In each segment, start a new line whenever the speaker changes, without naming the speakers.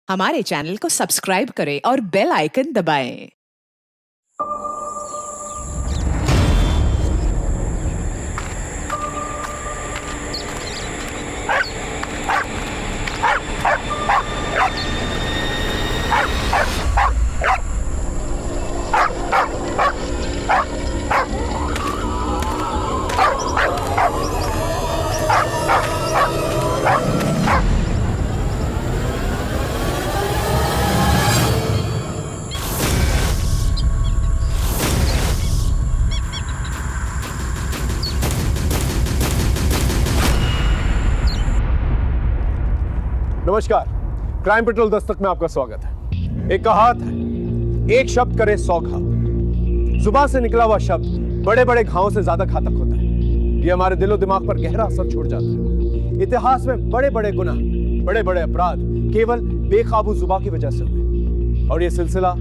हमारे चैनल को सब्सक्राइब करें और बेल आइकन दबाएं।
नमस्कार, क्राइम पेट्रोल दस्तक में आपका स्वागत है। एक कहावत है, एक शब्द करे 100 घाव। जुबान से निकला हुआ शब्द बड़े बड़े घावों से ज्यादा घातक होता है। ये हमारे दिलो दिमाग पर गहरा असर छोड़ जाता है। इतिहास में बड़े बड़े गुनाह, बड़े बड़े अपराध केवल बेकाबू जुबान की वजह से हुए और ये सिलसिला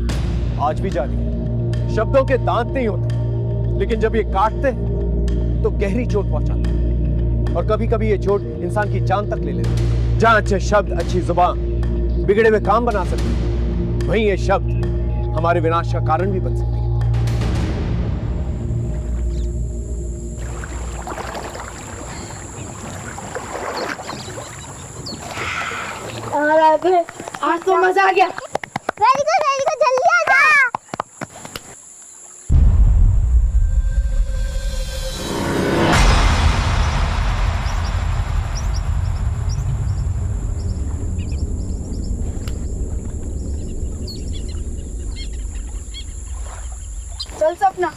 आज भी जारी है। शब्दों के दांत नहीं होते, लेकिन जब ये काटते हैं तो गहरी चोट पहुंचाते हैं और कभी कभी ये चोट इंसान की जान तक ले लेती है। जहां अच्छे शब्द, अच्छी जुबान बिगड़े हुए काम बना सकते हैं, वहीं ये शब्द हमारे विनाश का कारण भी बन सकते हैं।
आज तो मजा आ गया।
वेरी गुड, जल्दी आ जा।
चल सपना,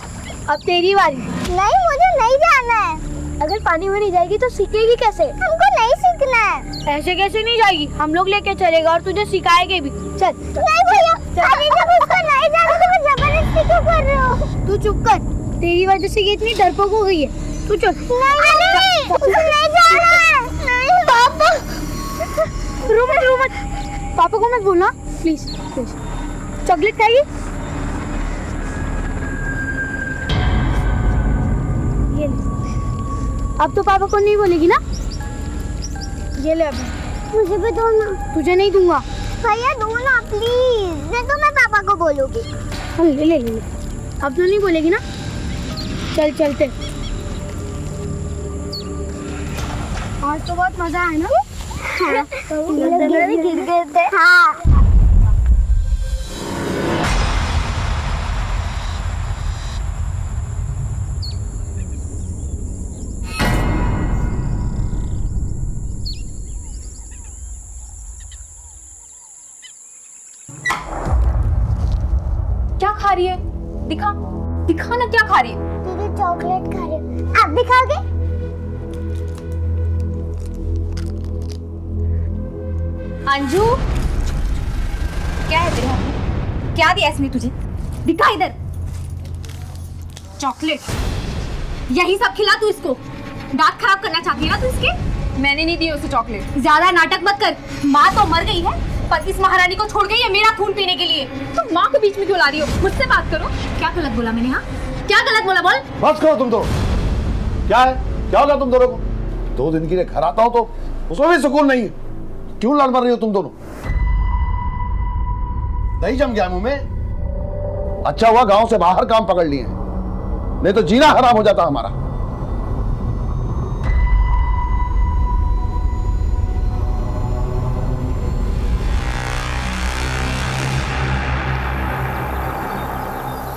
अब तेरी बारी।
नहीं, मुझे नहीं जाना है।
अगर पानी में नहीं जाएगी तो सीखेगी कैसे?
हमको नहीं सीखना है।
ऐसे कैसे नहीं जाएगी? हम लोग लेके चलेगा और तुझे सिखाएंगे भी। चल।
नहीं भैया, अरे जब उसको नहीं जाना तो मैं जबरदस्ती क्यों कर रही हूँ?
तू चुप कर। तेरी वजह से ये इतनी डरपोक हो गई है। तू चल।
नहीं, उसे नहीं जाना है। नहीं पापा।
रो मत। पापा को मत बोलना, प्लीज प्लीज। चॉकलेट खाएगी? ये ले। अब तो पापा को नहीं बोलेगी ना? ये ले अभी।
मुझे भी दो ना।
तुझे नहीं दूंगा।
भैया दो ना प्लीज, नहीं तो मैं पापा को बोलूंगी।
हाँ, ले। अब तो नहीं बोलेगी ना? चल चलते। आज तो बहुत मजा आया ना?
हाँ। गिर गए थे। हाँ।
क्या खा रही है? दिखा ना, क्या खा रही है?
दीदी चॉकलेट खा रही हूँ। आप भी खाओगे?
अंजू, क्या है तेरे हाथ में? क्या दिया इसने तुझे? दिखा इधर। चॉकलेट। यही सब खिला तू इसको? दांत खराब करना चाहती है ना तू इसके? मैंने नहीं दी उसे चॉकलेट। ज्यादा नाटक मत कर। माँ तो मर गई है, पर इस महारानी को छोड़ गई है मेरा खून पीने के लिए। तुम माँ को बीच में क्यों ला रही हो? मुझसे बात करो। क्या गलत बोला मैंने? हाँ, क्या गलत बोला? बोल।
बस करो तुम तो। क्या है, क्या होगा तुम दोनों को? 2 दिन के लिए घर आता हो तो उसमें भी सुकून नहीं है। क्यों लड़ मर रही हो तुम दोनों? दही जम गया मुंह में। अच्छा हुआ गांव से बाहर काम पकड़ लिए, नहीं तो जीना हराम हो जाता हमारा।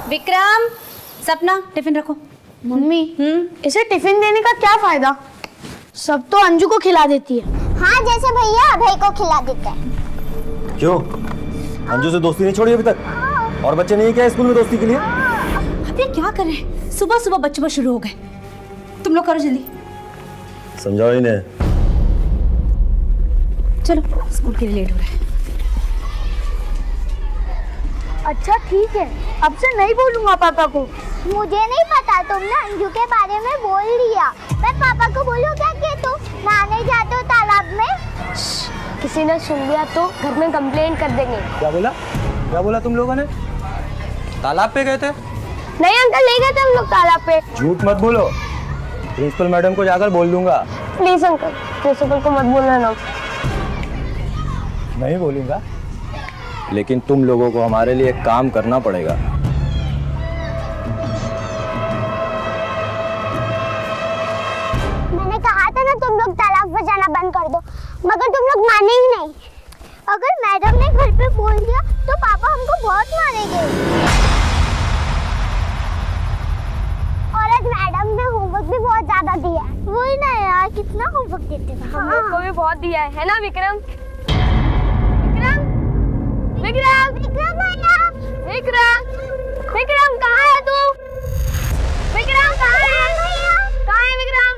विक्रम, सपना, टिफिन रखो।
मम्मी, इसे टिफिन देने का क्या फायदा? सब तो अंजू को खिला देती है।
हाँ, जैसे भैया अभय को खिला देते हैं।
क्यों? अंजू से दोस्ती नहीं छोड़ी अभी तक? और बच्चे नहीं है क्या स्कूल में दोस्ती के लिए?
अब ये क्या कर रहे हैं? सुबह सुबह बच्चे शुरू हो गए। तुम लोग करो जल्दी।
समझाओ इन्हें।
चलो, स्कूल के लिए लेट हो रहा है।
अच्छा ठीक है, अब से नहीं बोलूंगा पापा को।
मुझे नहीं पता, तुमने अंजू के बारे में बोल दिया। मैं पापा को बोलूं क्या कि तुम नहाने जाते हो तालाब में?
किसी ने सुन लिया तो घर में कंप्लेंट कर देंगे।
क्या बोला तुम लोगों ने? तालाब पे गए थे?
नहीं अंकल, नहीं गए थे हम लोग तालाब पे।
झूठ मत बोलो, प्रिंसिपल मैडम को जाकर बोल दूंगा।
प्लीज अंकल, प्रिंसिपल को मत बोलना ना।
नहीं बोलूंगा। लेकिन तुम लोगों को हमारे लिए एक काम करना पड़ेगा।
मैंने कहा था ना तुम लोग तालाब पर जाना बंद कर दो, मगर तुम लोग माने ही नहीं। अगर मैडम ने घर पे बोल दिया तो पापा हमको बहुत मारेंगे। और आज मैडम ने होमवर्क भी बहुत ज्यादा दिया है। वही ना यार, कितना होमवर्क देते थे।
हम लोग को भी बहुत दिया है ना विक्रम? विक्रम विक्रम
विक्रम भैया,
विक्रम विक्रम कहाँ है तू? विक्रम कहाँ है? कहाँ है विक्रम?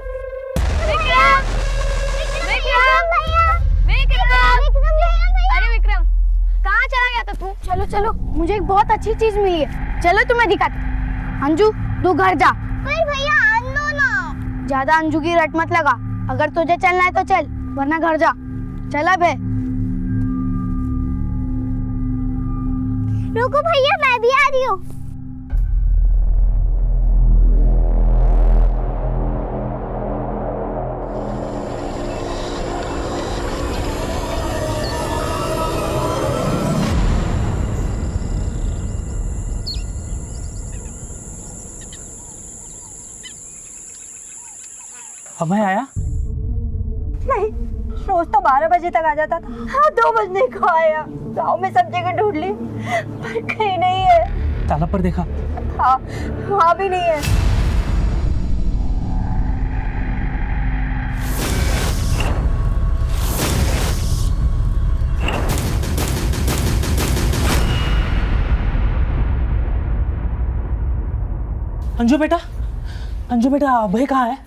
विक्रम विक्रम
भैया,
विक्रम अरे विक्रम कहाँ चला गया था तू?
चलो चलो, मुझे एक बहुत अच्छी चीज मिली है, चलो तुम्हें दिखाते। अंजू तू घर जा।
पर भैया आनो ना।
ज्यादा अंजू की रट मत लगा, अगर तुझे चलना है तो चल, वरना घर जा। चल अब है।
रुको भैया, मैं भी आ रही हूँ।
अभय आया?
नहीं, रोज तो 12 बजे तक आ जाता था। हाँ, 2 बजने को आया। गांव में सब जगह ढूंढ ली पर कहीं नहीं है।
तालाब पर देखा?
हाँ, वहाँ भी नहीं है।
अंजू बेटा, अंजू बेटा, अभय कहाँ है?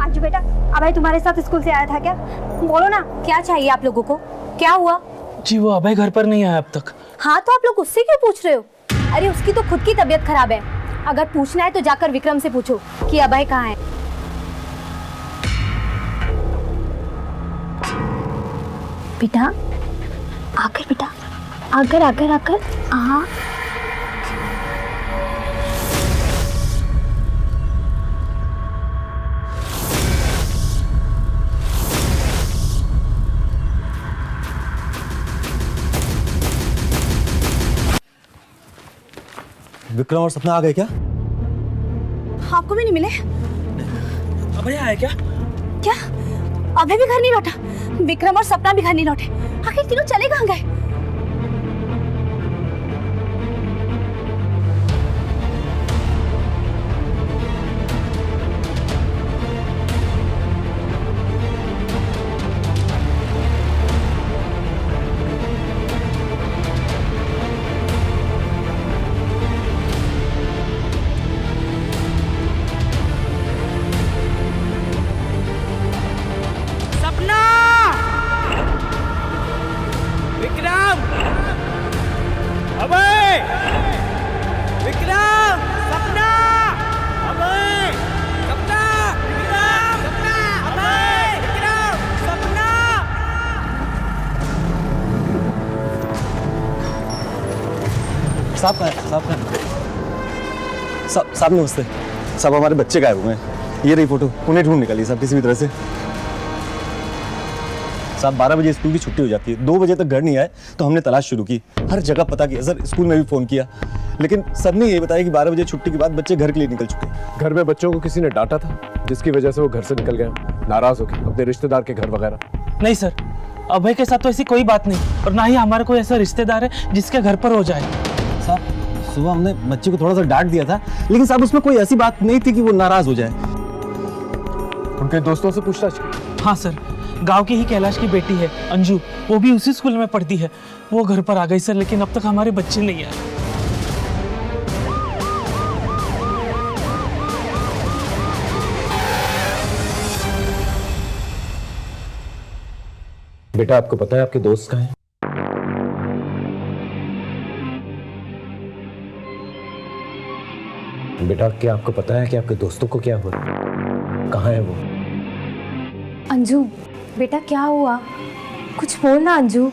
अंजू बेटा, अभय तुम्हारे साथ स्कूल से आया था क्या? बोलो ना, क्या चाहिए आप लोगों को? क्या हुआ?
जी वो अभय घर पर नहीं आया अब तक।
हाँ तो आप लोग उससे क्यों पूछ रहे हो? अरे उसकी तो खुद की तबीयत खराब है। अगर पूछना है तो जाकर विक्रम से पूछो कि अभय कहाँ है।
बेटा आकर, बेटा आकर आकर आकर। हाँ
विक्रम और सपना आ गए क्या?
आपको भी नहीं मिले?
अभय आया क्या?
क्या अभय भी घर नहीं लौटा? विक्रम और सपना भी घर नहीं लौटे? आखिर तीनों चले कहाँ गए?
साहब कहाँ है? साहब कहाँ है? साहब नमस्ते। साहब हमारे बच्चे गायब हुए हैं। ये रही फोटो, उन्हें ढूंढ निकालिए साहब किसी भी तरह से। साहब 12 बजे स्कूल की छुट्टी हो जाती है, 2 बजे तक घर नहीं आए तो हमने तलाश शुरू की, हर जगह पता किया सर, स्कूल में भी फ़ोन किया, लेकिन सबने ये बताया कि 12 बजे छुट्टी के बाद बच्चे घर के लिए निकल चुके।
घर में बच्चों को किसी ने डांटा था जिसकी वजह से वो घर से निकल गए, नाराज होकर अपने रिश्तेदार के घर वगैरह?
नहीं सर, अभय के साथ तो ऐसी कोई बात नहीं, और ना ही हमारा कोई ऐसा रिश्तेदार है जिसके घर पर हो जाए।
साहब सुबह हमने बच्चे को थोड़ा सा डांट दिया था, लेकिन साहब उसमें कोई ऐसी बात नहीं थी कि वो नाराज हो जाए।
उनके दोस्तों से पूछताछ की?
हाँ सर, गांव की ही कैलाश की बेटी है अंजू, वो भी उसी स्कूल में पढ़ती है, वो घर पर आ गई सर, लेकिन अब तक हमारे बच्चे नहीं आए।
बेटा आपको पता है आपके दोस्त कहाँ हैं? बेटा क्या आपको पता है कि आपके दोस्तों को क्या हुआ? कहाँ है वो?
अंजू बेटा क्या हुआ? कुछ बोल ना अंजू।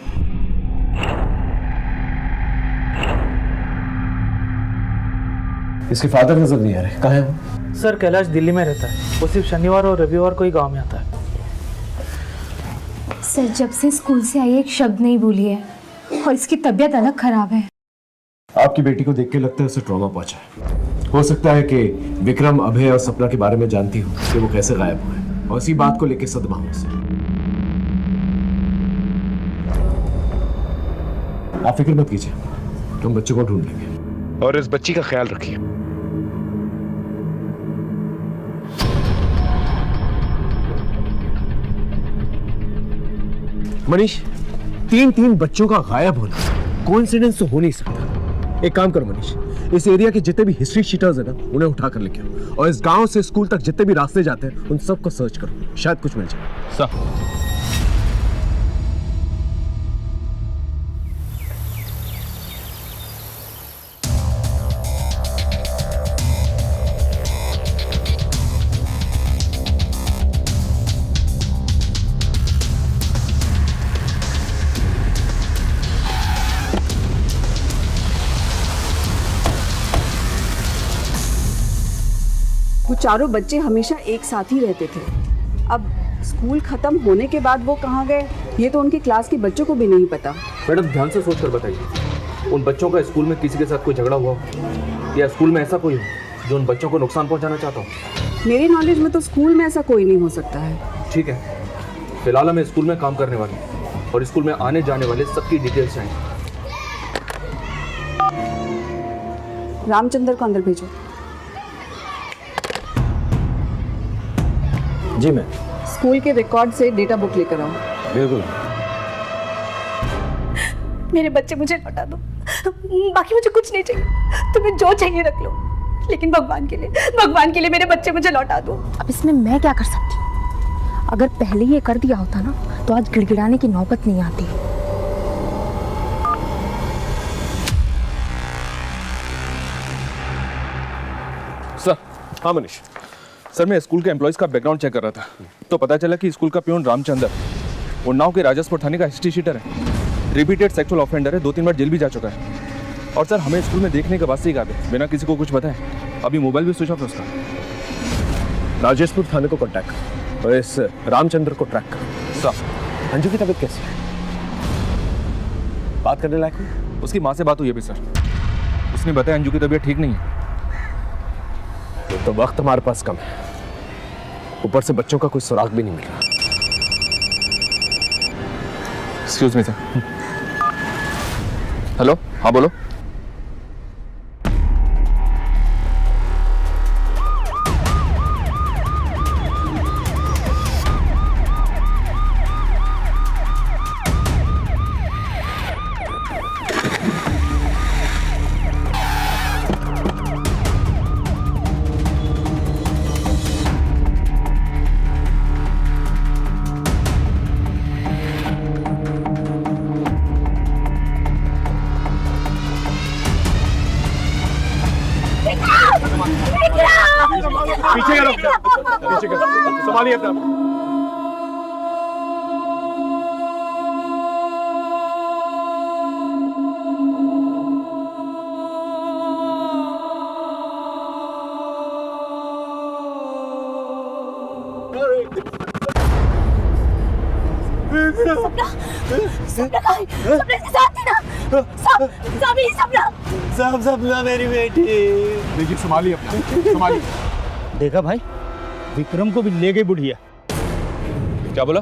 इसके फादर नजर नहीं आ रहे, कहाँ है वो?
सर कैलाश दिल्ली में रहता है, वो सिर्फ शनिवार और रविवार को ही गांव में आता है।
सर जब से स्कूल से आई एक शब्द नहीं बोली है और इसकी तबीयत अलग खराब है।
आपकी बेटी को देख के लगता है उसे ट्रॉमा पहुंचा है। हो सकता है कि विक्रम, अभय और सपना के बारे में जानती हो कि वो कैसे गायब हुए और इसी बात को लेकर सदमा हो उसे। आप फिक्र मत कीजिए, हम बच्चों को ढूंढ लेंगे और इस बच्ची का ख्याल रखिए। मनीष, तीन बच्चों का गायब होना कोइंसिडेंस तो हो नहीं सकता। एक काम करो मनीष, इस एरिया के जितने भी हिस्ट्री शीटर्स है ना, उन्हें उठाकर लेके आओ और इस गांव से स्कूल तक जितने भी रास्ते जाते हैं उन सबको सर्च करो, शायद कुछ मिल जाए। सर
वो चारों बच्चे हमेशा एक साथ ही रहते थे। अब स्कूल खत्म होने के बाद वो कहाँ गए ये तो उनकी क्लास के बच्चों को भी नहीं पता।
मैडम ध्यान से सोच कर बताइए, उन बच्चों का स्कूल में किसी के साथ कोई झगड़ा हुआ हो या स्कूल में ऐसा कोई हो जो उन बच्चों को नुकसान पहुंचाना चाहता हो?
मेरे नॉलेज में तो स्कूल में ऐसा कोई नहीं हो सकता है।
ठीक है, फिलहाल हमें स्कूल में काम करने वाले और स्कूल में आने जाने वाले सबकी डिटेल्स चाहिए।
रामचंद्र को अंदर भेजो।
जी मैं
स्कूल के रिकॉर्ड से डेटा बुक लेकर आओ।
बिल्कुल।
मेरे बच्चे मुझे लौटा दो, बाकी मुझे कुछ नहीं चाहिए, तुम्हें जो चाहिए रख लो, लेकिन भगवान के लिए मेरे बच्चे मुझे लौटा दो।
अब इसमें मैं क्या कर सकती हूँ? अगर पहले ये कर दिया होता ना तो आज गिड़गिड़ाने की नौबत नहीं आती।
सर।
हाँ मनीष।
सर मैं स्कूल के एम्प्लॉयज़ का बैकग्राउंड चेक कर रहा था तो पता चला कि स्कूल का प्यून रामचंद्र उन्नाव के राजस्पुर थाने का हिस्ट्री शीटर है, रिपीटेड सेक्सुअल ऑफेंडर है, 2-3 बार जेल भी जा चुका है। और सर हमें स्कूल में देखने के बाद से ही गायब है, बिना किसी को कुछ बताए। अभी मोबाइल भी स्विच ऑफ है उसका।
राजस्पुर थाने को कांटेक्ट कर और इस रामचंद्र को ट्रैक कर।
सर
अंजू की तबीयत कैसी है? बात करने लायक हुई?
उसकी माँ से बात हुई अभी सर, उसने बताया अंजू की तबीयत ठीक नहीं है।
तो वक्त हमारे पास कम है, ऊपर से बच्चों का कोई सुराग भी नहीं मिल रहा।
Excuse me sir. हेलो, हाँ बोलो।
पीछे करो, पीछे करो, संभालिए अपना।
सपना मेरी बेटी।
देखिए संभालिए अपना, संभालिए।
देखा भाई, विक्रम को भी ले गई बुढ़िया।
क्या बोला?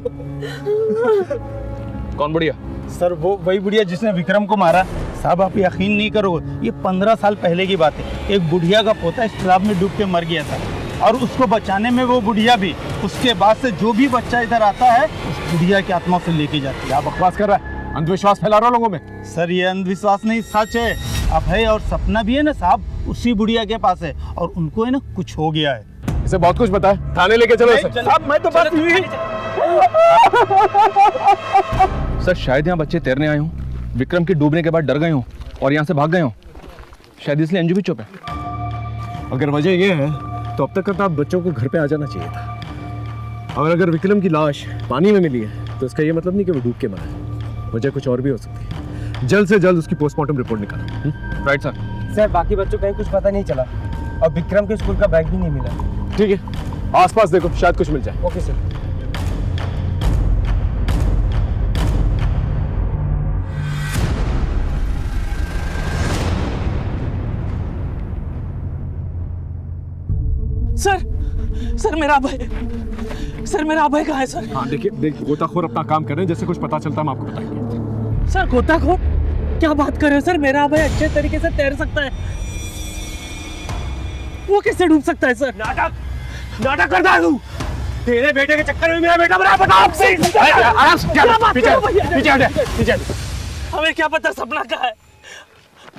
कौन बुढ़िया?
सर वो वही बुढ़िया जिसने विक्रम को मारा। साहब आप यकीन नहीं करोगे, ये 15 साल पहले की बात है। एक बुढ़िया का पोता इस तालाब में डूब के मर गया था और उसको बचाने में वो बुढ़िया भी। उसके बाद से जो भी बच्चा इधर आता है उस बुढ़िया की आत्मा से लेके जाती है।
आप बकवास कर रहा है, अंधविश्वास फैला रहा लोगों में।
सर ये अंधविश्वास नहीं, सच है। अभय और सपना भी है ना साहब, उसी बुढ़िया के पास है और उनको है ना कुछ हो गया है।
इसे बहुत कुछ पता है, थाने लेके चलो इसे।
साहब मैं तो बस
सर शायद यहाँ बच्चे तैरने आए हों, विक्रम के डूबने के बाद डर गए हों और यहाँ से भाग गए हों, शायद इसलिए अंजू भी चुप है।
अगर वजह ये है तो अब तक आप बच्चों को घर पे आ जाना चाहिए था। और अगर विक्रम की लाश पानी में मिली है तो इसका ये मतलब नहीं कि वो डूब के मरा है, वजह कुछ और भी हो सकती है। जल्द से जल्द उसकी पोस्टमार्टम रिपोर्ट निकालो।
Right sir.
सर बाकी बच्चों का कुछ पता नहीं चला और विक्रम के स्कूल का बैग भी नहीं मिला।
ठीक है, आसपास देखो, शायद कुछ मिल जाए।
Okay sir. सर मेरा अभय, सर मेरा अभय कहाँ है सर?
हाँ देखिए गोताखोर अपना काम कर रहे हैं, जैसे कुछ पता चलता है हम आपको बताएंगे।
सर गोताखोर? क्या बात कर रहे हो सर? मेरा अभय अच्छे तरीके से तैर सकता है, वो कैसे डूब सकता है सर?
नाटक करता है तू। तेरे बेटे के चक्कर में मेरा बेटा मरा, बताओ। पीछे
हमें क्या पता सपना कहाँ है?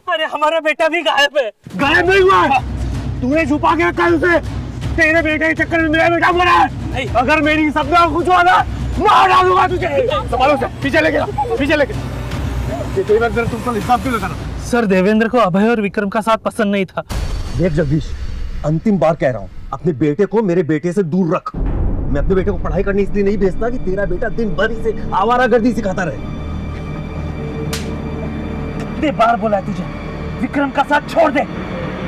अरे हमारा बेटा भी गायब है।
गायब नहीं हुआ, तूने छुपा के रखा है उसे। तेरे बेटे के चक्कर में मेरा बेटा मरा है। अगर मेरी सपना कुछ हुआ ना, मार डालूंगा तुझे। संभालो से, पीछे लेके। ये देवेंद्र तुम पर हिसाब क्यों लगाना?
सर देवेंद्र को अभय और विक्रम का साथ पसंद नहीं था।
देख जगदीश, अंतिम बार कह रहा हूँ, अपने बेटे को मेरे बेटे से दूर रख। मैं अपने बेटे को पढ़ाई करने इसलिए नहीं भेजता कि तेरा बेटा दिन भर इसे आवारागर्दी सिखाता रहे।
कितने बार बोला है तुझे, विक्रम का साथ छोड़ दे,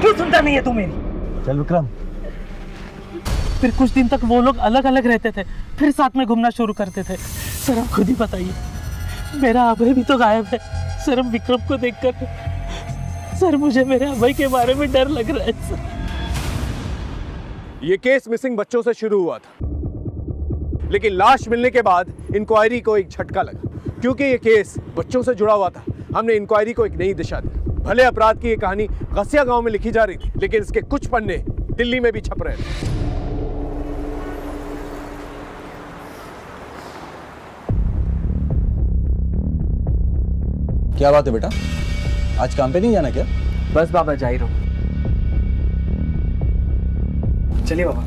क्यों सुनता नहीं है तू मेरी?
चल विक्रम।
फिर कुछ दिन तक वो लोग अलग अलग रहते थे, फिर साथ में घूमना शुरू करते थे। सर आप खुद ही बताइए, मेरा अभय भी तो गायब है। सर हम विक्रम को देखकर, सर मुझे मेरे अभय के बारे में डर लग रहा है सर।
ये केस मिसिंग बच्चों से शुरू हुआ था, लेकिन लाश मिलने के बाद इंक्वायरी को एक झटका लगा, क्योंकि ये केस बच्चों से जुड़ा हुआ था। हमने इंक्वायरी को एक नई दिशा दी। भले अपराध की ये कहानी गसिया गांव में लिखी जा रही थी, लेकिन इसके कुछ पन्ने दिल्ली में भी छप रहे थे।
क्या बात है बेटा, आज काम पे नहीं जाना क्या?
बस बाबा जा ही रहा हूँ। चलिए बाबा।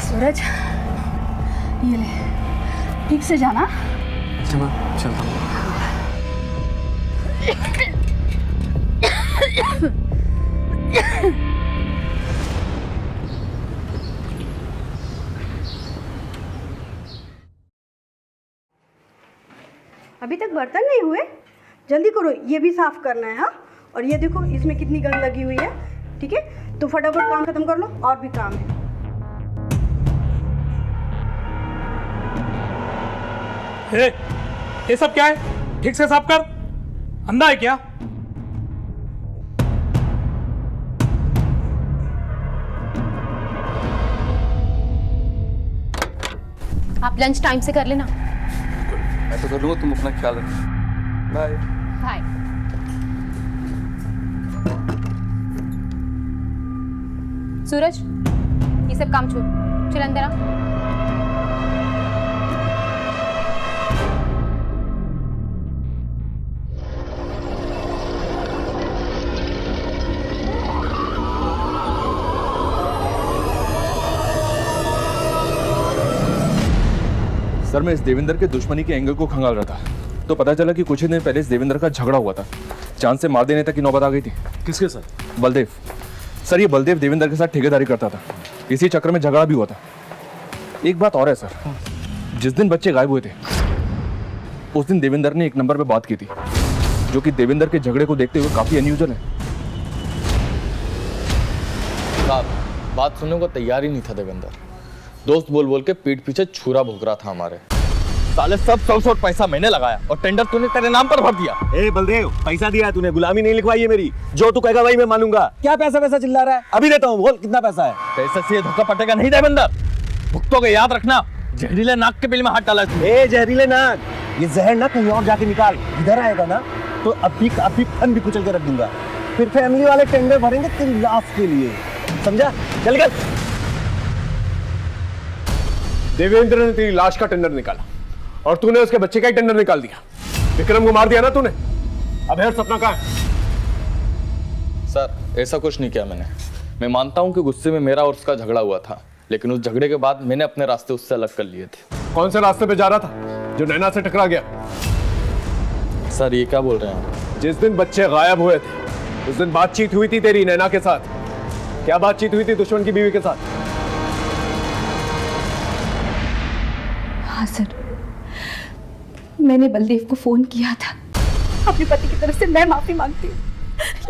सूरज, ये ले, ठीक से जाना।
चलता हूँ।
अभी तक बर्तन नहीं हुए, जल्दी करो, ये भी साफ करना है। हाँ, और ये देखो इसमें कितनी गंद लगी हुई है। ठीक है, तो फटाफट काम खत्म कर लो, और भी काम है।
ये सब क्या है? ठीक से साफ कर, अंधा है क्या?
आप लंच टाइम से कर लेना।
मैं तो कर लूंगा, तुम अपना ख्याल रखना। Bye
bye. सूरज, ये सब काम छोड़, चल अंदर आ।
सर मैं इस देवेंद्र के दुश्मनी के एंगल को खंगाल रहा था, तो पता चला कि कुछ ही दिन पहले इस देवेंद्र का झगड़ा हुआ था। चांद से मार देने तक की नौबत आ गई थी।
किसके साथ?
बलदेव। सर ये बलदेव देवेंद्र के साथ ठेकेदारी करता था, इसी चक्कर में झगड़ा भी हुआ था। एक बात और है सर, जिस दिन बच्चे गायब हुए थे उस दिन देवेंद्र ने एक नंबर पे बात की थी, जो कि देवेंद्र के झगड़े को देखते हुए काफी अनयूजुअल है।
बात सुनने को तैयार ही नहीं था देवेंद्र। दोस्त बोल बोल के पीठ पीछे छुरा भोग रहा था हमारे। साले सब 100 पैसा मैंने लगाया और टेंडर तूने तेरे नाम पर भर दिया।
ए बलदेव, पैसा दिया तूने, गुलामी नहीं लिखवाई है मेरी। जो तू कहेगा वही मैं मानूंगा। क्या पैसा चिल्ला रहा है? अभी देता हूँ, बोल कितना पैसा है?
पैसे से ये धोखा पटेगा नहीं देवेंद्र, भुगतोगे याद रखना। जहरीले नाक के बिल में हाथ डाला तूने।
ए जहरीले नाक, ये जहर ना कहीं और जाके निकाल। इधर आएगा ना तो अभी फन भी कुचल के रख दूंगा। फिर फैमिली वाले टेंडर भरेंगे तेरी लाश के लिए, समझा? चल गल।
देवेंद्र ने तेरी लाश का टेंडर निकाला और तूने उसके बच्चे का ही टेंडर निकाल दिया। विक्रम को मार दिया ना तूने। अब है सपना कहाँ है?
सर ऐसा कुछ नहीं किया मैंने। मैं मानता हूँ कि गुस्से में मेरा और उसका झगड़ा हुआ था, लेकिन उस झगड़े के बाद मैंने अपने रास्ते उससे अलग कर लिए थे।
कौन से रास्ते पे जा रहा था जो नैना से टकरा गया?
सर ये क्या बोल रहे हैं?
जिस दिन बच्चे गायब हुए थे उस दिन बातचीत हुई थी तेरी नैना के साथ। क्या बातचीत हुई थी दुश्मन की बीवी के साथ?
हाँ सर, मैंने बलदेव को फोन किया था। अपने पति की तरफ से मैं माफी मांगती हूँ,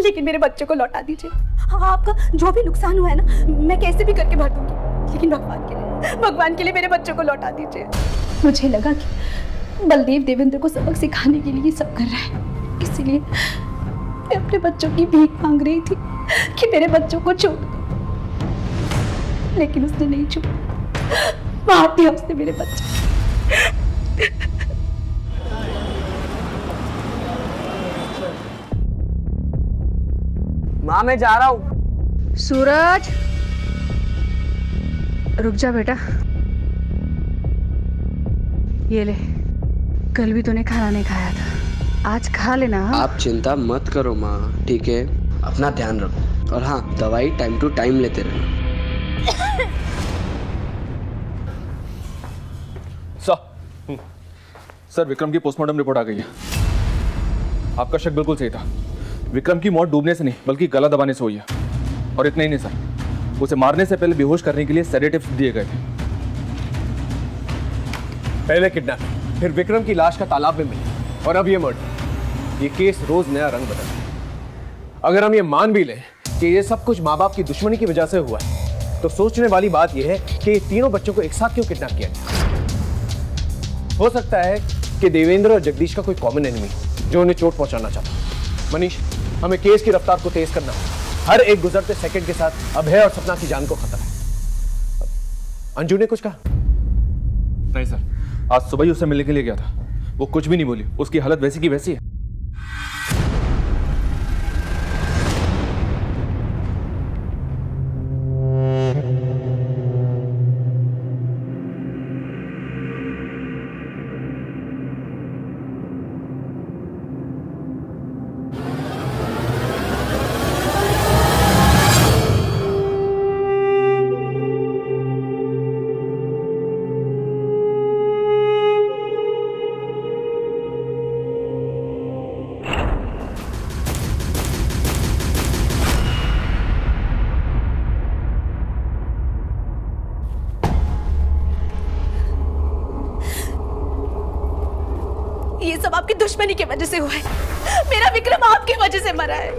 लेकिन मेरे बच्चों को लौटा दीजिए। हाँ, आपका जो भी नुकसान हुआ है ना, मैं कैसे भी करके भर दूंगी, लेकिन भगवान के लिए मेरे बच्चों को लौटा दीजिए। मुझे लगा कि बलदेव देवेंद्र को सबक सिखाने के लिए ये सब कर रहा है, इसीलिए मैं अपने बच्चों की भीख मांग रही थी कि मेरे बच्चों को छोड़ दो, लेकिन उसने नहीं छोड़ा, मार दिया उसने मेरे बच्चे।
माँ मैं जा रहा हूँ।
सूरज रुक जा बेटा, ये ले, कल भी तूने खाना नहीं खाया था, आज खा लेना। हाँ?
आप चिंता मत करो माँ, ठीक है, अपना ध्यान रखो और हाँ दवाई टाइम टू टाइम लेते रहना।
सर विक्रम की पोस्टमार्टम रिपोर्ट आ गई है। आपका शक बिल्कुल सही था, विक्रम की मौत डूबने से नहीं बल्कि गला दबाने से हुई है। और इतना ही नहीं सर, उसे मारने से पहले बेहोश करने के लिए सेडेटिव्स दिए गए थे।
पहले किडनैप, फिर विक्रम की लाश का तालाब में मिली और अब ये मर्डर। ये केस रोज नया रंग बदलता है। अगर हम ये मान भी लें कि ये सब कुछ माँ बाप की दुश्मनी की वजह से हुआ है, तो सोचने वाली बात यह है कि ये तीनों बच्चों को एक साथ क्यों किडनैप किया गया। हो सकता है कि देवेंद्र और जगदीश का कोई कॉमन एनिमी जो उन्हें चोट पहुंचाना चाहता। मनीष, हमें केस की रफ्तार को तेज करना है। हर एक गुजरते सेकंड के साथ अभय और सपना की जान को खतरा है। अंजू ने कुछ कहा?
नहीं सर, आज सुबह ही उससे मिलने के लिए गया था, वो कुछ भी नहीं बोली। उसकी हालत वैसी की वैसी है।
ये सब आपकी दुश्मनी की वजह से हुआ है। मेरा विक्रम आपकी वजह से मरा है।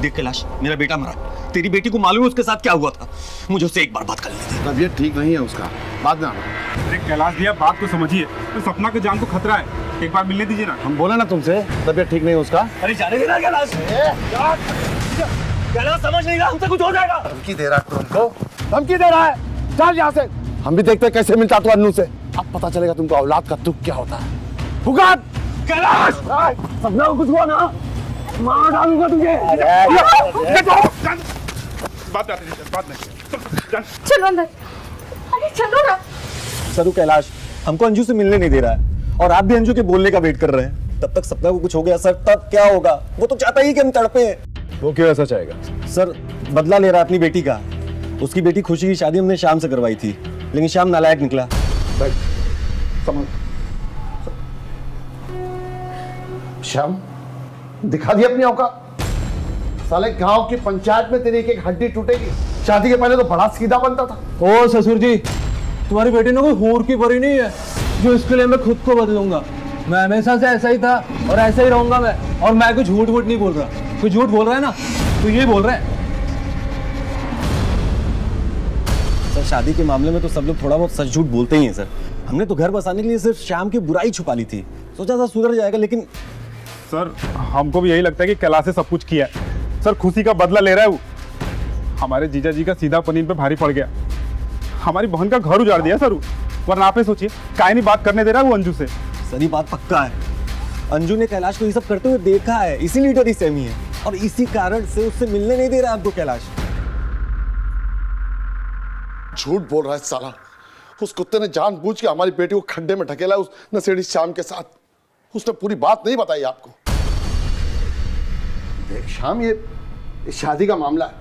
देख कैलाश, मेरा बेटा मरा, तेरी बेटी को मालूम है उसके साथ क्या हुआ था? मुझे उससे एक बार बात कर लेनी थी।
तबीयत ठीक नहीं है उसका, बाद में आना।
अरे कैलाश भैया बात को समझिए, तो सपना के जान को खतरा है, एक बार मिलने दीजिए ना।
हम बोले ना तुमसे तबीयत ठीक नहीं है उसका।
अरे जाने देना कैलाश, कैलाश समझ नहीं रहा, हमसे कुछ हो जाएगा।
धमकी दे रहा है तुमको, धमकी दे रहा है। चल यहाँ से, हम भी देखते हैं कैसे मिलता तू अन्नू से। अब पता चलेगा तुमको औलाद का दुख क्या होता है। पुकार
कैलाश,
सपना को कुछ हुआ ना, मार डालूंगा तुझे।
बात नहीं।
चलो अंदर, अरे चलो ना।
सरू कैलाश हमको अंजू से मिलने नहीं दे रहा है और आप भी अंजू के बोलने का वेट कर रहे हैं। तब तक सपना को कुछ हो गया सर, तब क्या होगा? वो तो चाहता ही कि हम तड़पे।
वो क्यों ऐसा चाहेगा?
सर बदला ले रहा है अपनी बेटी का। उसकी बेटी खुशी की शादी हमने शाम से करवाई थी, लेकिन शाम नालायक निकला।
श्याम, दिखा दी अपनी औकात। साले गांव की पंचायत में तेरी एक एक हड्डी टूटेगी। शादी के पहले तो बड़ा सीधा बनता था।
ओ ससुर जी, तुम्हारी बेटी ने कोई हूर की परी नहीं है जो इसके लिए मैं खुद को बदलूंगा। मैं हमेशा से ऐसा ही था और ऐसा ही रहूंगा मैं। और मैं कुछ झूठ वूठ नहीं बोल रहा। कोई झूठ बोल रहा है ना तो ये बोल रहा है।
सर शादी के मामले में तो सब लोग थोड़ा बहुत सच झूठ बोलते ही हैं सर। हमने तो घर बसाने के लिए सिर्फ शाम की बुराई छुपा ली थी, सोचा था सुधर जाएगा, लेकिन
सर हमको भी यही लगता है कि कैलाश से सब कुछ किया है। सर खुशी का बदला ले रहा है वो। हमारे जीजा जी का सीधा पनीर पे भारी पड़ गया। हमारी बहन का घर उजाड़ दिया सर, वरना आपने सोचिए काहे नहीं बात करने दे रहा है वो अंजू से।
सर ये बात पक्का है, अंजू ने कैलाश को ये सब करते हुए देखा है, इसीलिए डरी सहमी है और इसी कारण से उससे मिलने नहीं दे रहा आपको कैलाश।
झूठ बोल रहा है साला। उस कुत्ते ने जानबूझ के हमारी बेटी को खड्डे में ढकेला उस नशेड़ी श्याम के साथ। उसने पूरी बात नहीं बताई आपको। देख श्याम, ये शादी का मामला है,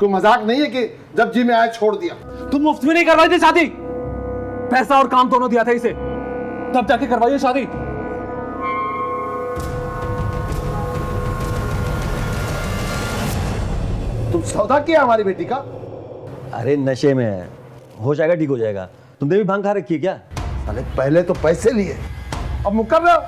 कोई मजाक नहीं है कि जब जी में आया छोड़ दिया।
तुम मुफ्त में नहीं करवाई थी शादी, पैसा और काम दोनों दिया था इसे, तब जाके करवाइए शादी।
तुम सौदा किया हमारी बेटी का?
अरे नशे में है, हो जाएगा, ठीक हो जाएगा। तुमने भी भांग खा रखी है क्या?
साले पहले तो पैसे लिए, अब मुकर रहे हो।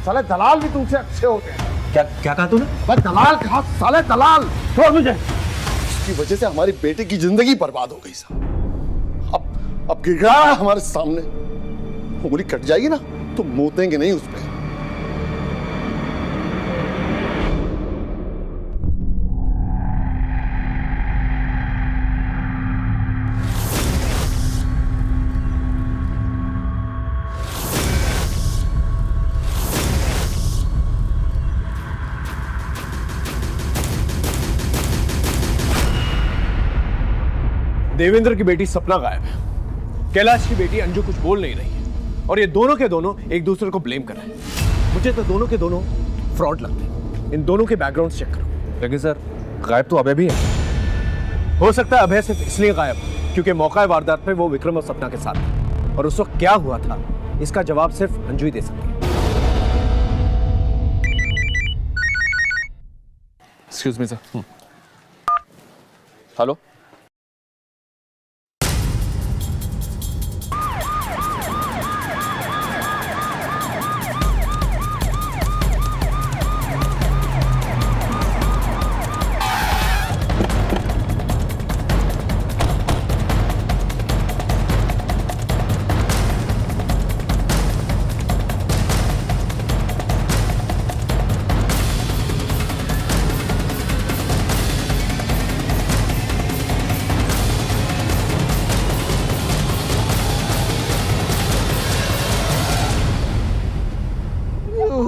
साले दलाल भी तुमसे अच्छे होते हैं।
क्या क्या कहा तूने?
मैं दलाल कहा, साले दलाल। छोड़ मुझे। इसकी वजह से हमारी बेटी की जिंदगी बर्बाद हो गई साहब। अब गिरा हमारे सामने, उंगली कट जाएगी ना तो मोतेंगे नहीं उस पे।
देवेंद्र की बेटी सपना गायब है, कैलाश की बेटी अंजू कुछ बोल नहीं रही है, और ये दोनों के दोनों एक दूसरे को ब्लेम कर रहे हैं। मुझे तो दोनों के दोनों फ्रॉड लगते हैं। इन दोनों के बैकग्राउंड चेक करो।
लेकिन सर गायब तो अभय भी है।
हो सकता है अभय सिर्फ इसलिए गायब क्योंकि मौका वारदात पे वो विक्रम और सपना के साथ था, और उस वक्त क्या हुआ था इसका जवाब सिर्फ अंजू ही दे सकती है।
Excuse me sir. हेलो,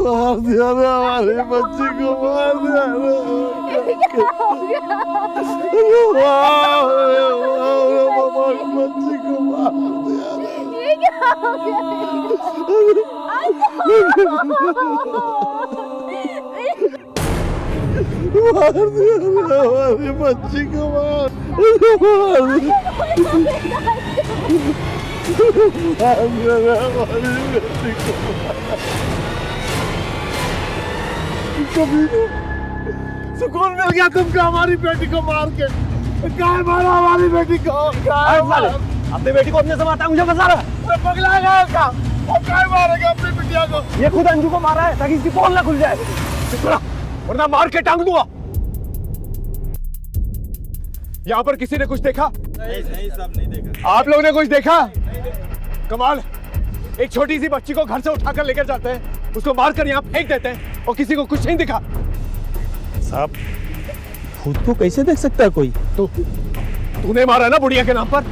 मार दिया ना हमारे बच्ची को, मार दिया ना। बच्ची को मार दिया ना।
ये क्या हो गया?
मार दिया ना हमारी बच्ची को, मार दिया हमारी बेटी को। कभी सुकून मिल गया तुमको हमारी बेटी को मार के। क्या मारा हमारी बेटी को?
अपनी बेटी को अपने से मारता है, मुझे फंसा रहा है।
पगला गया क्या? वो क्या मारेगा अपनी बिटिया को?
ये खुद अंजू को मारा है ताकि इसकी पोल ना खुल जाए,
वरना मार के टांग दूंगा। यहाँ पर किसी ने कुछ देखा?
नहीं सब नहीं देखा।
आप लोगों ने कुछ देखा? कमाल, एक छोटी सी बच्ची को घर से उठाकर लेकर जाते हैं, उसको मारकर यहाँ फेंक देते हैं और किसी को कुछ नहीं दिखा।
साहब खुद को कैसे देख सकता है कोई?
तूने मारा ना बुढ़िया के नाम पर,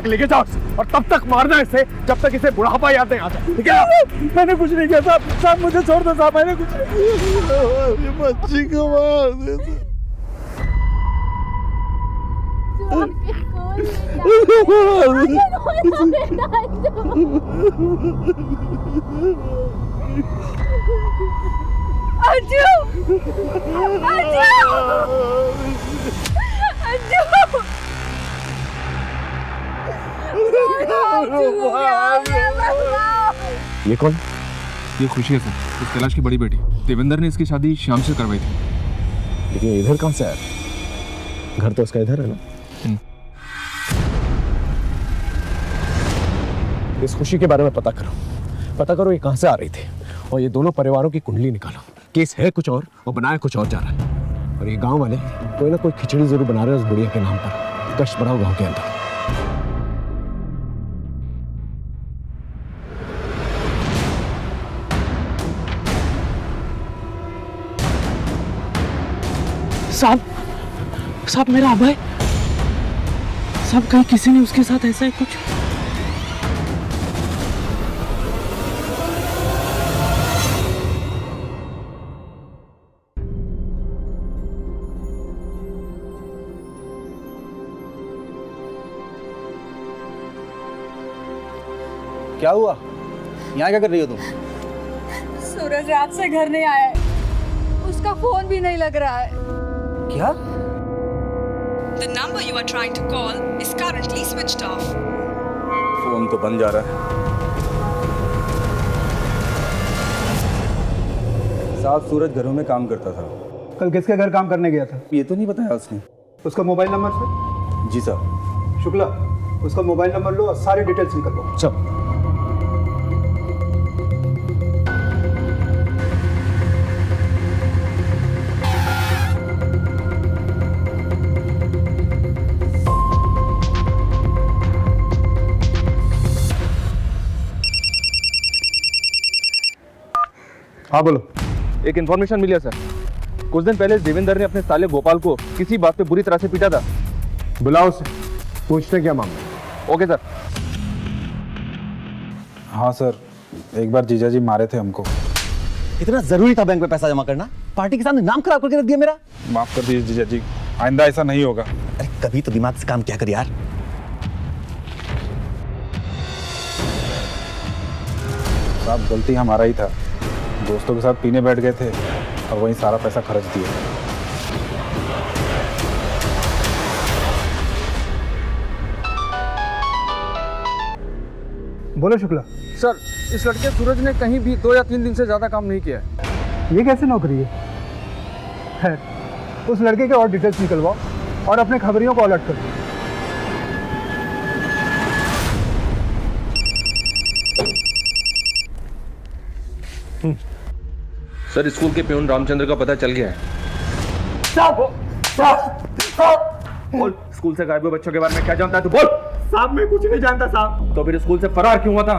लेके जाओ और तब तक मारना इसे जब तक इसे बुढ़ापा याद नहीं आता, ठीक है?
मैंने कुछ नहीं किया साहब, साहब मुझे छोड़ दो साहब, मैंने कुछ
हमारी बच्ची को मार देते।
अंजू, अंजू,
ये कौन? ये खुशी है सर, इस कैलाश की बड़ी बेटी। देवेंद्र ने इसकी शादी श्याम से करवाई थी।
लेकिन इधर कहाँ से आया? घर तो उसका इधर है ना। इस खुशी के बारे में पता करो ये कहाँ से आ रही थी, और ये दोनों परिवारों की कुंडली निकालो। केस है कुछ और बनाया कुछ और जा रहा है, और ये गांव वाले कोई ना कोई खिचड़ी जरूर बना रहे हैं उस बुढ़िया के नाम पर। कष्ट बढ़ाओ गांव के अंदर।
साहब मेरा अभय साहब, कहीं किसी ने उसके साथ ऐसा ही कुछ?
क्या हुआ? यहाँ क्या कर रही हो तुम?
सूरज रात से घर नहीं आया है, उसका फोन भी नहीं लग रहा है।
क्या?
The number you are trying to call is currently switched off.
Phone तो बंद जा रहा है। साहब सूरज घरों में काम करता था।
कल किसके घर काम करने गया था?
ये तो नहीं बताया उसने।
उसका मोबाइल नंबर से?
जी साहब।
शुक्ला, उसका मोबाइल नंबर लो और सारी डिटेल्स निकल लो।
सब हाँ बोलो।
एक इन्फॉर्मेशन मिली है सर, कुछ दिन पहले देवेंद्र ने अपने साले गोपाल को किसी बात पे बुरी तरह से पीटा था।
बुलाओ उसे, पूछते क्या मामला।
Okay sir.
हाँ सर, एक बार जीजा जी मारे थे हमको।
इतना जरूरी था बैंक में पैसा जमा करना? पार्टी के सामने नाम खराब करके रख दिया मेरा।
माफ कर दीजिए जीजा जी, आइंदा ऐसा नहीं होगा।
अरे कभी तो दिमाग से काम किया कर यार।
साहब गलती हमारा ही था, दोस्तों के साथ पीने बैठ गए थे और वहीं सारा पैसा खर्च दिया।
बोलो शुक्ला।
सर, इस लड़के सूरज ने कहीं भी 2 या 3 दिन से ज़्यादा काम नहीं किया है।
ये कैसे नौकरी है? खैर, उस लड़के के और डिटेल्स निकलवाओ और अपने खबरियों को अलर्ट करो।
सर, स्कूल के प्यून रामचंद्र का पता चल गया है। बोल, स्कूल से गायब हुए बच्चों के बारे में क्या जानता है तू? बोल।
साहब मैं कुछ नहीं जानता साहब।
तो फिर स्कूल से फरार क्यों हुआ था?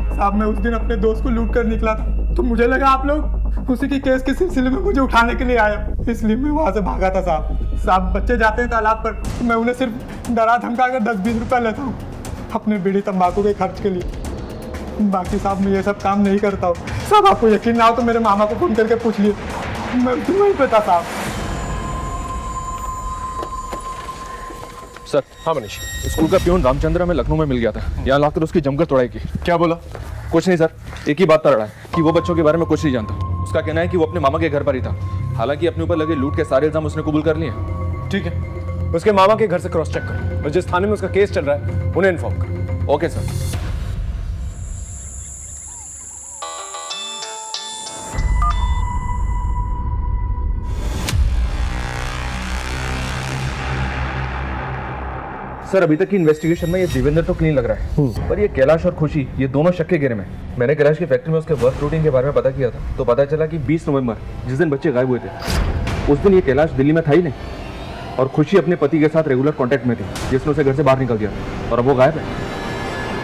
साहब मैं उस दिन अपने दोस्त को लूट कर निकला था, तो मुझे लगा आप लोग उसी की केस के सिलसिले में मुझे उठाने के लिए आए, इसलिए मैं वहाँ से भागा था साहब। साहब बच्चे जाते हैं तालाब पर, मैं उन्हें सिर्फ डरा धमका कर 10-20 रुपये लेता हूँ अपने बीड़ी तंबाकू के खर्च के लिए। बाकी साहब मैं ये सब काम नहीं करता हूँ साहब। आपको यकीन ना हो तो मेरे मामा को फोन करके पूछ लिए, मैं वहीं पे था साहब।
सर। हाँ मनीष, स्कूल का प्यून रामचंद्र में लखनऊ में मिल गया था, यहाँ लाकर उसकी जमकर तोड़ाई की।
क्या बोला?
कुछ नहीं सर, एक ही बात पर अड़ा है कि वो बच्चों के बारे में कुछ नहीं जानता। उसका कहना है कि वो अपने मामा के घर पर ही था, हालांकि अपने ऊपर लगे लूट के सारे इल्जाम उसने कबूल कर लिए।
ठीक है, उसके मामा के घर से क्रॉस चेक करो और जिस थाने में उसका केस चल रहा है उन्हें इन्फॉर्म करो।
Okay sir. सर, अभी तक की इन्वेस्टिगेशन में ये देवेंद्र तो क्लीन लग रहा है, पर ये कैलाश और खुशी ये दोनों शक के घेरे में। मैंने कैलाश की फैक्ट्री में उसके वर्क रूटीन के बारे में पता किया था, तो पता चला कि 20 नवंबर जिस दिन बच्चे गायब हुए थे, उस दिन ये कैलाश दिल्ली में था ही नहीं, और खुशी अपने पति के साथ रेगुलर कांटेक्ट में थी, जिसने उसे घर से बाहर निकल दिया, और अब वो गायब है।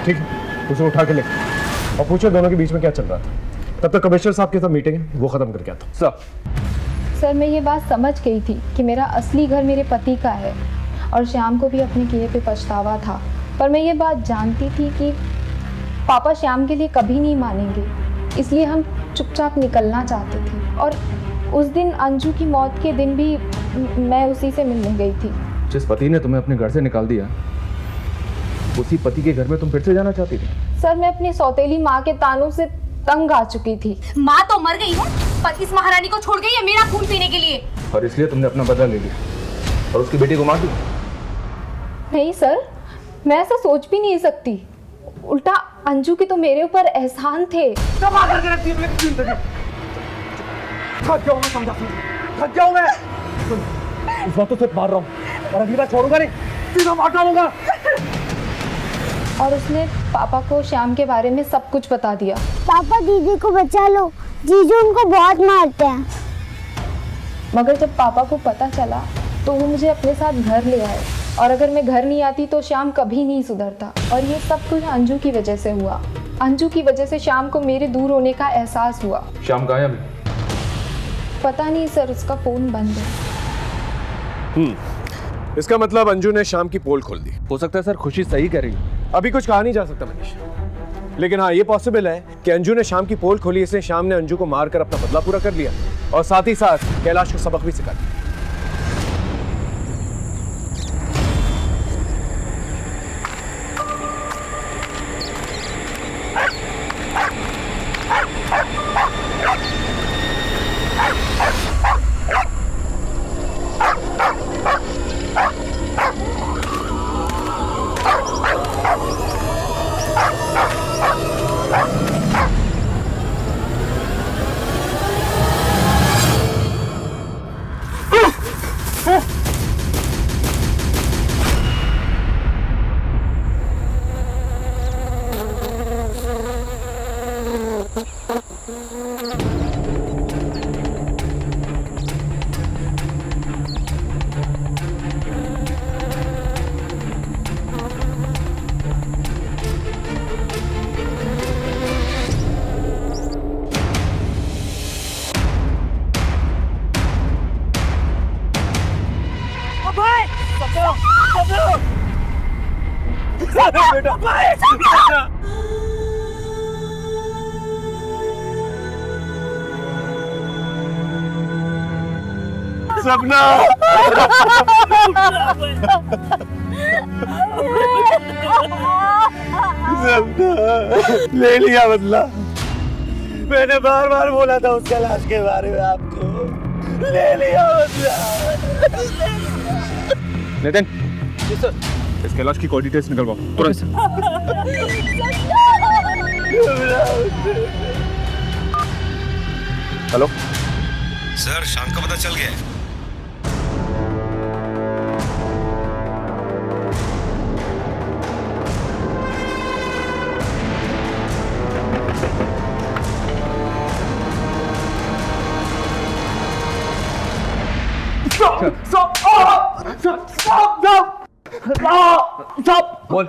ठीक है, उसे उठा के ले और पूछो दोनों के बीच में क्या चल रहा था। तब तक कमिश्नर साहब के साथ मीटिंग है, वो खत्म करके आता हूं।
सर, मैं ये बात समझ गई थी कि मेरा असली घर मेरे पति का है और श्याम को भी अपने किए पे पछतावा था, पर मैं ये बात जानती थी कि पापा श्याम के लिए कभी नहीं मानेंगे, इसलिए हम चुपचाप निकलना चाहते थे। और उस दिन अंजू की मौत के दिन भी मैं उसी से मिलने गई थी।
जिस पति ने तुम्हें अपने घर से निकाल दिया, उसी पति के घर में तुम फिर से जाना चाहती थी?
सर, मैं अपनी सौतेली माँ के तानों से तंग आ चुकी थी।
माँ तो मर गई है, पर इस महारानी को छोड़ गई है मेरा खून पीने के लिए,
और इसलिए तुमने अपना बदला ले लिया और उसकी बेटी को मार दी।
नहीं सर, मैं ऐसा सोच भी नहीं सकती। उल्टा अंजू के तो मेरे ऊपर एहसान थे।
कब आकर के रखती है मेरी जिंदगी? थक जाऊं मैं, समझा थक जाऊं मैं।
इस बात तो सिर्फ मार रहा हूँ और अगली बार छोड़ूंगा नहीं,
सीधा मार डालूंगा।
और उसने पापा को श्याम के बारे में सब कुछ बता दिया।
पापा दीदी को बचा लो, जीजू उनको बहुत मारते हैं।
मगर जब पापा को पता चला तो वो मुझे अपने साथ घर ले आए, और अगर मैं घर नहीं आती तो श्याम कभी नहीं सुधरता। और ये सब कुछ अंजू की वजह से हुआ। अंजू की वजह से श्याम को मेरे दूर होने का एहसास हुआ।
श्याम कहाँ है अभी?
पता नहीं सर, उसका फोन बंद है।
इसका मतलब अंजू ने श्याम की पोल खोल दी।
हो सकता है सर, खुशी सही कह रही है।
अभी कुछ कहा नहीं जा सकता मनीष, लेकिन हाँ ये पॉसिबल है कि अंजू ने श्याम की पोल खोली, इसलिए श्याम ने अंजू को मारकर अपना बदला पूरा कर लिया और साथ ही साथ कैलाश को सबक भी सिखा दिया। सपना ले लिया बदला। मैंने बार बार बोला था उस कैलाश के बारे में आपको, ले लिया बदला।
नितिन, इस कैलाश की कोई डिटेल्स निकलवाओ तुरंत। हेलो
सर, शाम का पता चल गया है।
बोल,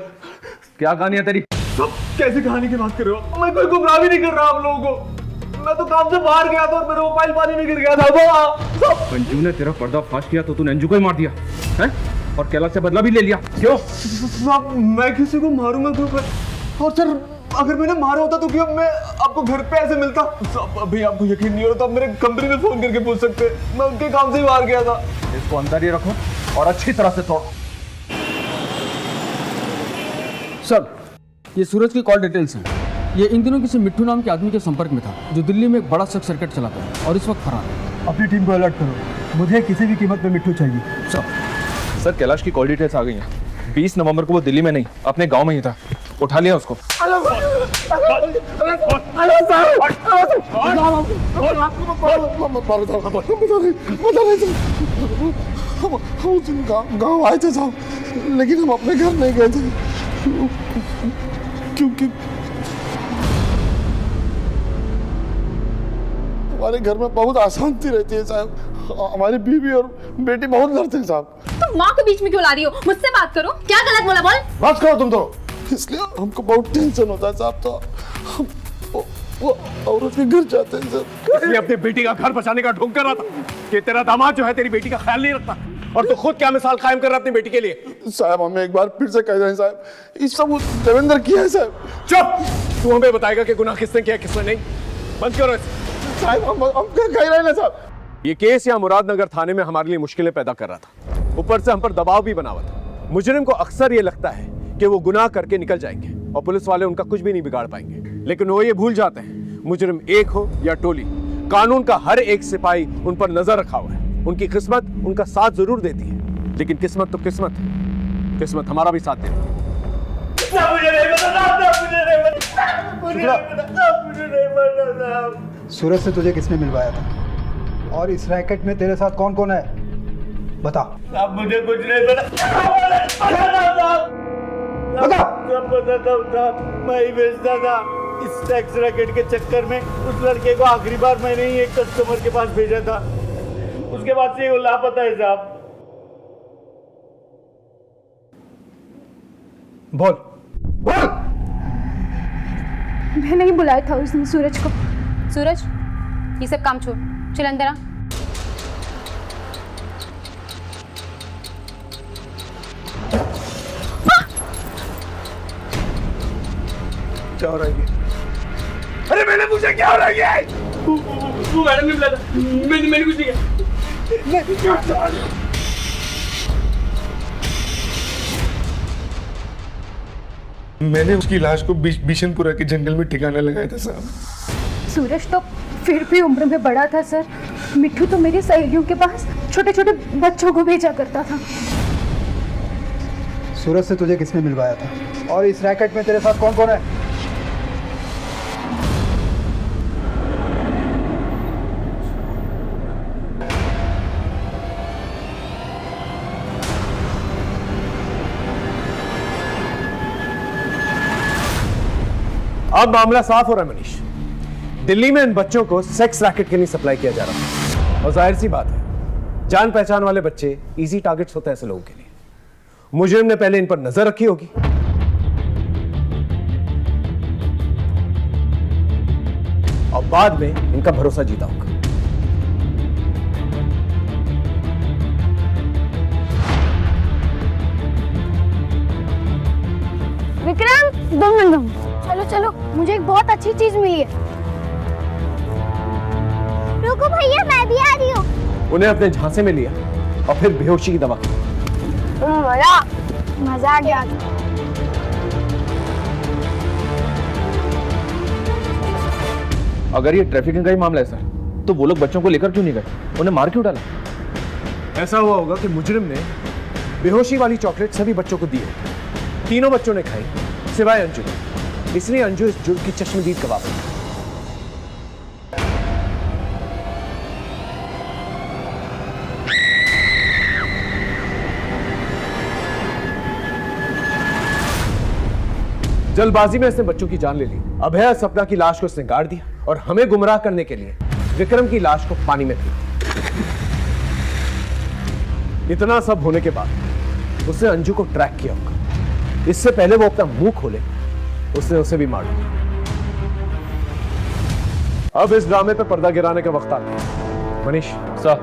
क्या कहानी है तेरी? कैसी कहानी की बात कर रहे हो? मैं कोई गुमराह भी नहीं कर रहा आप लोगों को। मैं तो काम से बाहर गया था और मेरा मोबाइल पानी में गिर गया था। अंजू ने तेरा पर्दाफाश किया तो तूने अंजू को ही मार दिया है और कैलाश से बदला भी ले लिया। क्यों? मैं किसी को मारूंगा क्यों? और सर, अगर मैंने मारा होता तो क्या मैं आपको घर पे ऐसे मिलता? अभी आपको यकीन नहीं हो रहा तो आप मेरे कंपनी में फोन करके पूछ सकते। मैं उनके काम से ही बाहर गया था। इसको अंदर ही रखो और अच्छी तरह से तोड़ो।
सर, ये सूरज की कॉल डिटेल्स हैं। ये इन दिनों किसी मिट्टू नाम के आदमी के संपर्क में था जो दिल्ली में एक बड़ा शख्स सर्किट चलाता है और इस वक्त फरार है।
अपनी टीम को अलर्ट करो, मुझे किसी भी कीमत पे मिट्टू चाहिए।
सर, कैलाश की कॉल डिटेल्स आ गई हैं। 20 नवंबर को वो दिल्ली में नहीं, अपने गांव में ही था। उठा लिया उसको।
गाँव आए थे साहब, लेकिन हम अपने घर नहीं गए थे क्योंकि हमारे घर में बहुत अशांति रहती है साहब। हमारी बीवी और बेटी बहुत लड़ते हैं साहब।
तुम माँ को बीच में क्यों ला रही हो? मुझसे बात करो। क्या गलत बोला? बोल।
बस करो तुम तो। इसलिए हमको बहुत टेंशन होता है साहब। तो हम वो औरत के घर जाते हैं सर।
इसलिए अपनी बेटी का घर बचाने का ढोंग कर रहा था कि तेरा दामाद जो है तेरी बेटी का ख्याल नहीं रखता और तो खुद क्या मिसाल कायम कर रहा अपनी बेटी के लिए।
साहब, हमें एक बार फिर से कह रहे हैं साहब, इस सब देवेंद्र किया है साहब।
चुप! तू हमें बताएगा कि गुनाह किसने किया किसने नहीं। बंद करो
साहब। हम क्या कह रहे हैं ना साहब?
ये केस या मुरादनगर थाने में हमारे लिए मुश्किलें पैदा कर रहा था। ऊपर से हम पर दबाव भी बना हुआ था। मुजरिम को अक्सर ये लगता है कि वो गुनाह करके निकल जाएंगे और पुलिस वाले उनका कुछ भी नहीं बिगाड़ पाएंगे, लेकिन वो ये भूल जाते हैं मुजरिम एक हो या टोली, कानून का हर एक सिपाही उन पर नजर रखा हुआ है। उनकी किस्मत उनका साथ जरूर देती है, लेकिन किस्मत तो किस्मत है। किस्मत हमारा भी साथ देती है।
सूरज से तुझे किसने मिलवाया था और इस रैकेट में तेरे साथ कौन कौन है? बता।
अब मुझे कुछ नहीं पता। मैं ही बेचता था। इस टैक्स रैकेट के चक्कर में उस लड़के को आखिरी बार मैंने ही एक कस्टमर के पास भेजा था। उसके बाद से वो लापता है साहब।
बोल।
मैंने ही बुलाया था उसने सूरज को। सूरज, ये सब काम छोड़, चल अंदर आ।
क्या हो रहा है? अरे मैंने पूछा क्या हो रहा है?
वो मैडम ने बुलाया था। मैंने कुछ नहीं किया।
मैंने उसकी लाश को बिशनपुरा के जंगल में ठिकाना लगाया था साहब।
सूरज तो फिर भी उम्र में बड़ा था सर। मिट्टू तो मेरी सहेलियों के पास छोटे छोटे बच्चों को भेजा करता था।
सूरज से तुझे किसने मिलवाया था और इस रैकेट में तेरे साथ कौन कौन है?
अब मामला साफ हो रहा है मनीष। दिल्ली में इन बच्चों को सेक्स रैकेट के लिए सप्लाई किया जा रहा है और जाहिर सी बात है, जान पहचान वाले बच्चे इजी टारगेट्स होते हैं ऐसे लोगों के लिए। मुजरिम ने पहले इन पर नजर रखी होगी और बाद में इनका भरोसा जीता होगा।
बहुत अच्छी चीज मिली है। रुको भैया, मैं भी आ रही हूँ।
उन्हें अपने झांसे में लिया और फिर बेहोशी की दवा की।
मजा आ गया।
अगर ये ट्रैफिकिंग का ही मामला है सर, तो वो लोग बच्चों को लेकर क्यों नहीं गए? उन्हें मार क्यों डाला?
ऐसा हुआ होगा कि मुजरिम ने बेहोशी वाली चॉकलेट सभी बच्चों को दी है। तीनों बच्चों ने खाई सिवाय अंजू, इसलिए अंजू इस जुर्म की चश्मदीद गवाह बनी। जल्दबाजी में इसने बच्चों की जान ले ली। अभय और सपना की लाश को इसने गाड़ दिया और हमें गुमराह करने के लिए विक्रम की लाश को पानी में फेंक दिया। इतना सब होने के बाद उसने अंजू को ट्रैक किया होगा। इससे पहले वो अपना मुंह खोले उसने उसे भी मार दिया। अब इस ड्रामे पे पर्दा गिराने का वक्त आ गया। मनीष सर,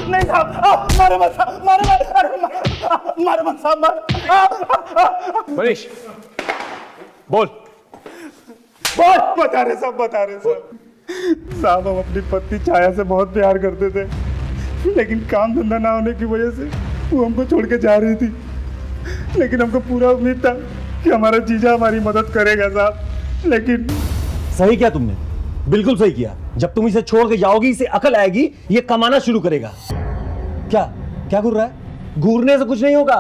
नहीं साहब, मारो मत साहब, मारो मत, अरे मारो मत साहब, मारो।
मनीष बोल।
बता रहे साहब, बता रहे साहब। साहब हम अपनी पत्नी छाया से बहुत प्यार करते थे, लेकिन काम धंधा ना होने की वजह से वो हमको छोड़ के जा रही थी। लेकिन हमको पूरा उम्मीद था कि हमारा जीजा हमारी मदद करेगा साहब, लेकिन
सही किया तुमने, बिल्कुल सही किया। जब तुम इसे छोड़ के जाओगी इसे अकल आएगी, ये कमाना शुरू करेगा। क्या क्या घूर रहा है? घूरने से कुछ नहीं होगा,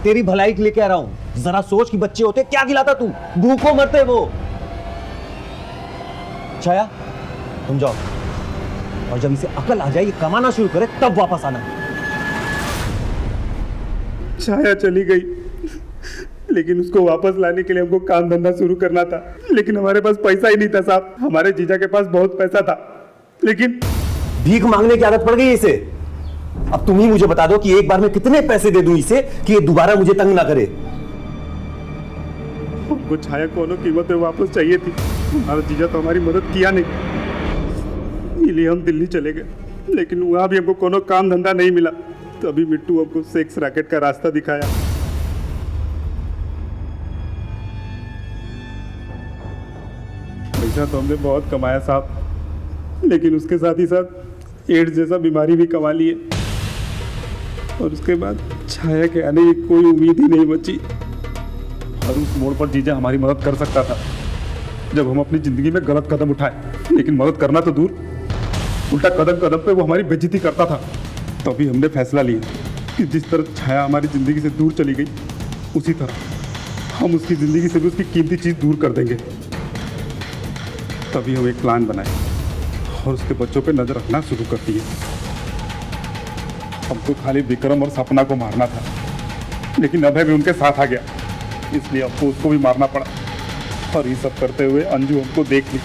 तेरी भलाई के लिए कह रहा हूं। जरा सोच कि बच्चे होते क्या खिलाता तू, भूखों मरते वो। छाया तुम जाओ, और जब इसे अकल आ जाए ये कमाना शुरू करे तब वापस आना।
छाया चली गई, लेकिन उसको वापस लाने के लिए हमको काम धंधा शुरू करना था, लेकिन हमारे पास पैसा ही नहीं था साहब। हमारे जीजा के पास बहुत पैसा था, लेकिन
भीख मांगने की आदत पड़ गई इसे। अब तुम ही मुझे बता दो कि एक बार में कितने पैसे दे दूं इसे कि ये दोबारा मुझे तंग ना करे।
हमको छाया कोनो कीमत में वापस चाहिए थी। हमारा जीजा तो हमारी मदद किया नहीं, इसलिए हम दिल्ली चले गए, लेकिन वहां भी हमको कोनो काम धंधा नहीं मिला। तभी मिट्टू हमको सेक्स रैकेट का रास्ता दिखाया। पैसा तो हमने बहुत कमाया साहब, लेकिन उसके साथ ही साथ एड्स जैसा बीमारी भी कमा ली है, और उसके बाद छाया के आने की कोई उम्मीद ही नहीं बची। और उस मोड़ पर जीजा हमारी मदद कर सकता था जब हम अपनी जिंदगी में गलत कदम उठाए, लेकिन मदद करना तो दूर, उल्टा कदम कदम पे वो हमारी बेइज्जती करता था। तभी हमने फैसला लिया कि जिस तरह छाया हमारी जिंदगी से दूर चली गई, उसी तरह हम उसकी जिंदगी से भी उसकी कीमती चीज दूर कर देंगे। तभी हम एक प्लान बनाए और उसके बच्चों पे नजर रखना शुरू कर दिए। हमको खाली विक्रम और सपना को मारना था, लेकिन अभय भी उनके साथ आ गया, इसलिए हमको उसको भी मारना पड़ा। और ये सब करते हुए अंजू हमको देख ली।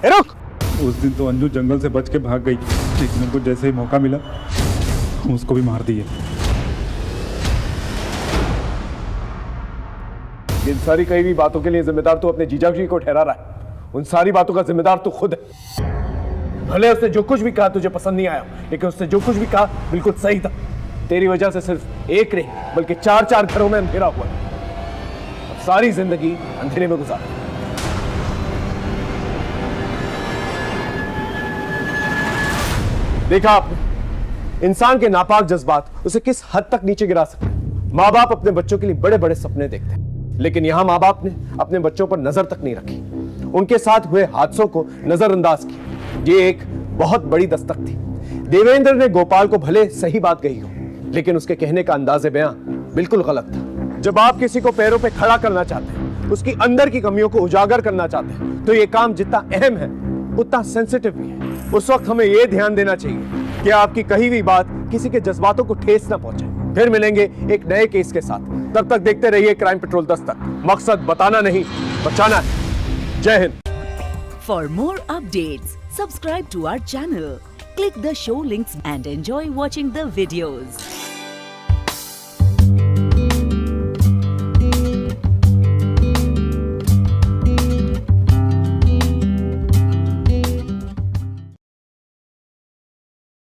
रुक!
उस दिन तो अंजू जंगल से बच के भाग गई, लेकिन उनको जैसे ही मौका मिला हम उसको भी मार दिए।
इन सारी कही हुई बातों के लिए जिम्मेदार तो अपने जीजा जी को ठहरा रहा है। उन सारी बातों का जिम्मेदार तो खुद है। भले उसने जो कुछ भी कहा तुझे पसंद नहीं आया, लेकिन उसने जो कुछ भी कहा बिल्कुल सही था। तेरी वजह से सिर्फ एक नहीं बल्कि 4-4 घरों में अंधेरा हुआ। अब सारी जिंदगी अंधेरे में गुजार। देखा आपने, इंसान के नापाक जज्बात उसे किस हद तक नीचे गिरा सकते हैं। माँ बाप अपने बच्चों के लिए बड़े बड़े सपने देखते हैं, लेकिन यहां माँ बाप ने अपने बच्चों पर नजर तक नहीं रखी, उनके साथ हुए हादसों को नजरअंदाज किया। ये एक बहुत बड़ी दस्तक थी। देवेंद्र ने गोपाल को भले सही बात कही हो, लेकिन उसके कहने का अंदाज़े बयां बिल्कुल गलत था। जब आप किसी को पैरों पे खड़ा करना चाहते हैं, उसकी अंदर की कमियों को उजागर करना चाहते हैं, तो ये काम जितना अहम है उतना सेंसिटिव भी है। उस वक्त हमें यह ध्यान देना चाहिए कि आपकी कही हुई बात किसी के जज्बातों को ठेस ना पहुंचे। फिर मिलेंगे एक नए केस के साथ, तब तक देखते रहिए क्राइम पेट्रोल दस्तक। मकसद बताना नहीं, बचाना है। जय Hind.
For more updates, subscribe to our channel, click the show links and enjoy watching the videos.